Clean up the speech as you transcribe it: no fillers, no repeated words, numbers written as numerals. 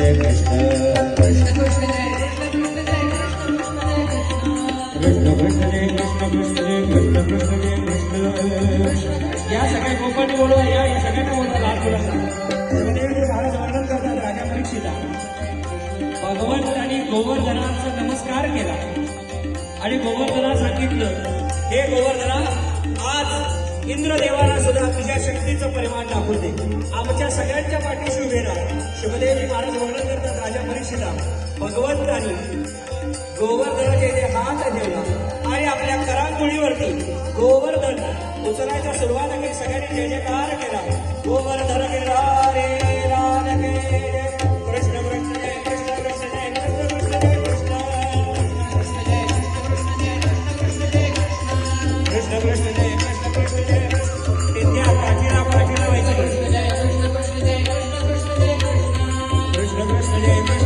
जय कृष्ण कृष्ण कृष्ण जय कृष्ण कृष्ण जय कृष्ण कृष्ण जय कृष्ण कृष्ण जय कृष्ण या सगळ्या गोपांनी बोलवा या सगळ्यांना बोलवा लाल फुलाचा सुखदेवजी महाराज वर्णन करतात राजा परीक्षिता भगवंत आणि गोवर्धनाचा नमस्कार केला आणि गोवर्धना सांगितलं हे गोवर्धना आज इंद्रदेवाला सुद्धा तुझ्या शक्तीचं परिमाण दाखवून दे आमच्या सगळ्यांच्या पाठीशी उभे राहा सुखदेवजी महाराज वर्णन करतात राजा परीक्षिता भगवंतानी गोवर्धनाचे इथे हात ठेवला आणि आपल्या करांगोळीवरती गोवर्धन उचलायचा सुरुवात केली सगळ्यांनी जय जयकार केला गोवर्धन केला रे रान के कृष्ण कृष्ण जय कृष्ण कृष्ण जय कृष्ण कृष्ण जय कृष्ण कृष्ण कृष्ण जय कृष्ण कृष्ण जय विद्या प्राचीना प्राचीना व्हायचं कृष्ण जय कृष्ण कृष्ण जय कृष्ण कृष्ण जय कृष्ण कृष्ण जय